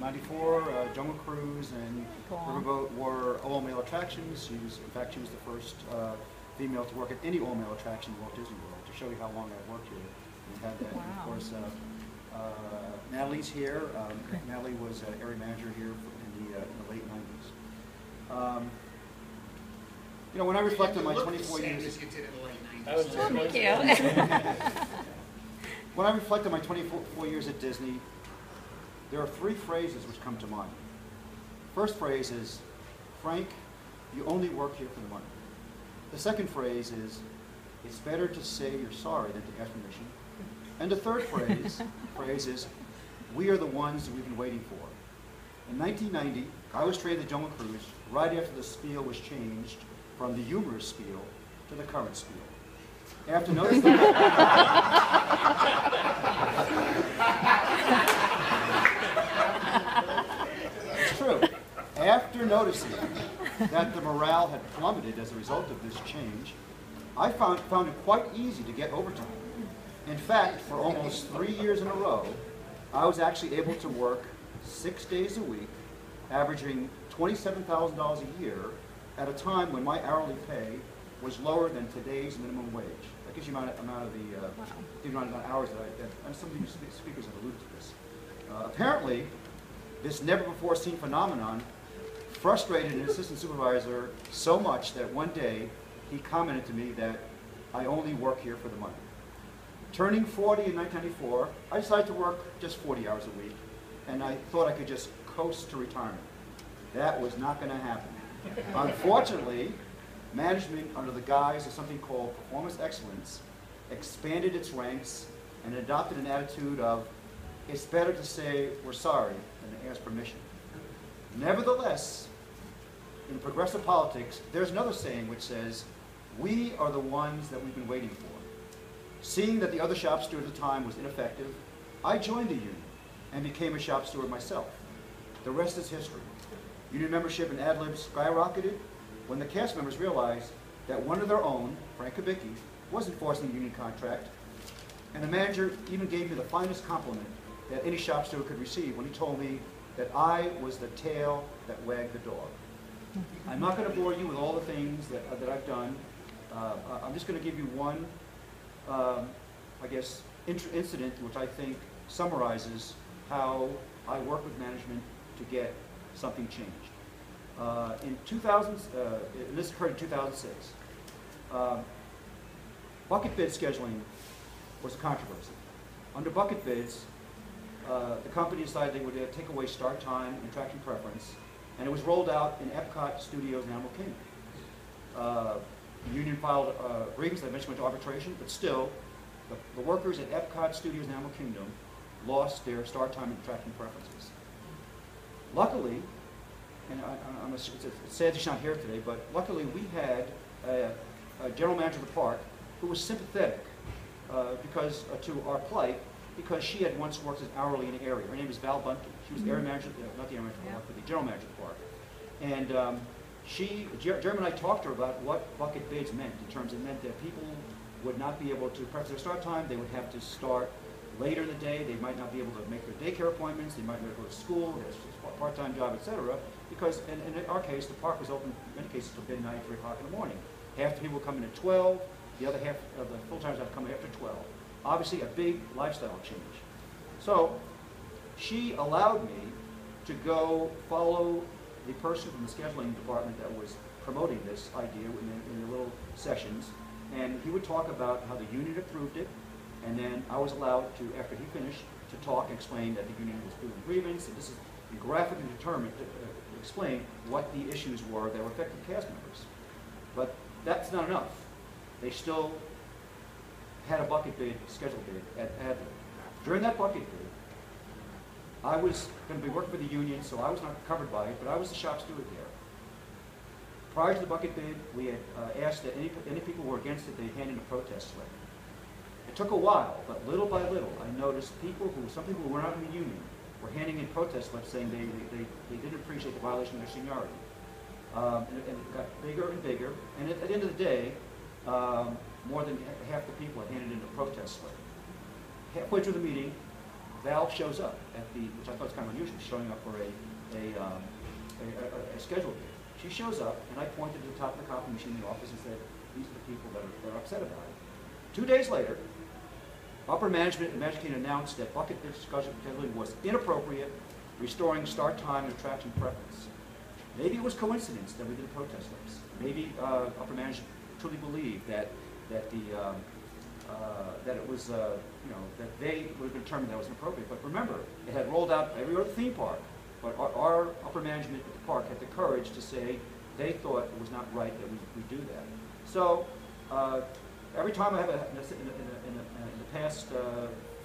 '94, Jungle Cruise and Riverboat were all-male attractions. In fact, she was the first female to work at any all-male attraction in Walt Disney World, to show you how long I've worked here. We had that. And of course, Natalie's here. Natalie was area manager here in the late 90s. You know, when I reflect on my 24 years... Thank you. When I reflect on my 24 years at Disney, there are three phrases which come to mind. First phrase is, Frank, you only work here for the money. The second phrase is, it's better to say you're sorry than to ask permission. And the third phrase is, we are the ones that we've been waiting for. In 1990, I was trained at Jungle Cruise right after the spiel was changed from the humorous spiel to the current spiel. After noticing it's true. After noticing that the morale had plummeted as a result of this change, I found it quite easy to get overtime. In fact, for almost 3 years in a row, I was actually able to work 6 days a week, averaging $27,000 a year at a time when my hourly pay was lower than today's minimum wage. That gives you the amount of hours and some of these speakers have alluded to this. Apparently, this never-before-seen phenomenon frustrated an assistant supervisor so much that one day he commented to me that I only work here for the money. Turning 40 in 1994, I decided to work just 40 hours a week, and I thought I could just coast to retirement. That was not going to happen. Unfortunately, management, under the guise of something called performance excellence, expanded its ranks and adopted an attitude of, it's better to say we're sorry than to ask permission. Nevertheless, in progressive politics, there's another saying which says, we are the ones that we've been waiting for. Seeing that the other shop steward at the time was ineffective, I joined the union and became a shop steward myself. The rest is history. Union membership and ad libs skyrocketed when the cast members realized that one of their own, Frank Kubicki, was enforcing the union contract, and the manager even gave me the finest compliment that any shop steward could receive when he told me that I was the tail that wagged the dog. I'm not going to bore you with all the things that I've done. I'm just going to give you one, I guess, incident which I think summarizes how I work with management to get something changed. In 2000, and this occurred in 2006, bucket bid scheduling was a controversy. Under bucket bids, the company decided they would take away start time and attraction preference, and it was rolled out in Epcot Studios and Animal Kingdom. The union filed grievance that eventually went to arbitration, but still, the workers at Epcot Studios and Animal Kingdom lost their start time and attraction preferences. Luckily, and it's sad she's not here today, but luckily we had a general manager of the park who was sympathetic to our plight, because she had once worked as hourly in the area. Her name is Val Bunty. She was the area manager, not the area manager of the park, but the general manager of the park. And Jeremy and I talked to her about what bucket bids meant. In terms, it meant that people would not be able to preference their start time. They would have to start later in the day. They might not be able to make their daycare appointments. They might not go to school, a part-time job, etc. Because in our case, the park was open in many cases till midnight, 3 o'clock in the morning. Half the people would come in at 12. The other half of the full-timers have to come in after 12. Obviously, a big lifestyle change. So she allowed me to go follow the person from the scheduling department that was promoting this idea in the little sessions, and he would talk about how the union approved it, and then I was allowed to, after he finished, to talk and explain that the union was doing grievance, and this is graphically determined to explain what the issues were that were affecting cast members. But that's not enough. They still had a bucket bid, scheduled bid at Adler. During that bucket bid, I was going to be working for the union, so I was not covered by it, but I was the shop steward there. Prior to the bucket bid, we had asked that any people who were against it, they hand in a protest slip. It took a while, but little by little, I noticed some people who were not in the union were handing in protest slips saying they didn't appreciate the violation of their seniority. And it got bigger and bigger, and at the end of the day, more than half the people had handed in a protest slip. Halfway through the meeting, Val shows up at the, which I thought was kind of unusual, showing up for a scheduled meeting. She shows up, and I pointed to the top of the copy machine in the office and said, these are the people that are upset about it. 2 days later, upper management and Magic Kingdom announced that bucket discussion scheduling was inappropriate, restoring start time and attraction preference. Maybe it was coincidence that we did a protest list. Maybe upper management truly believed that it was, that they would have determined that was inappropriate. But remember, it had rolled out every other theme park. But our upper management at the park had the courage to say they thought it was not right that we do that. So every time I have in the past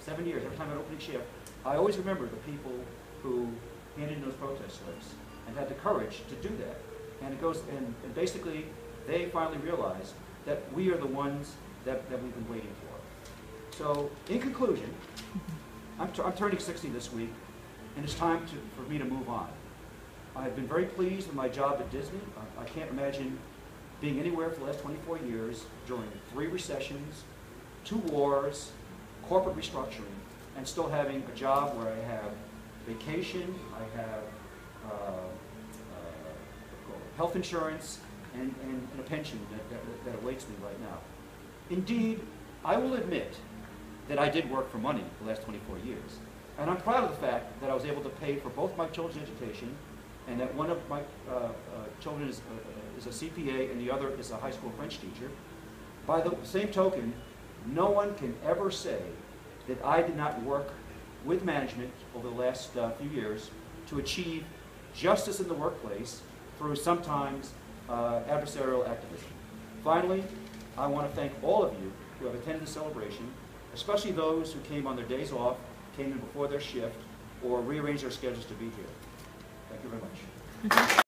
7 years, every time I had an opening shift, I always remember the people who handed in those protest slips and had the courage to do that. And it goes, and basically, they finally realized that we are the ones that we've been waiting for. So, in conclusion, I'm turning 60 this week, and it's time for me to move on. I've been very pleased with my job at Disney. I can't imagine being anywhere for the last 24 years during 3 recessions, 2 wars, corporate restructuring, and still having a job where I have vacation, I have health insurance, and a pension that awaits me right now. Indeed, I will admit that I did work for money the last 24 years. And I'm proud of the fact that I was able to pay for both my children's education, and that one of my children is a CPA and the other is a high school French teacher. By the same token, no one can ever say that I did not work with management over the last few years to achieve justice in the workplace through sometimes adversarial activism. Finally, I want to thank all of you who have attended the celebration, especially those who came on their days off, came in before their shift, or rearranged their schedules to be here. Thank you very much.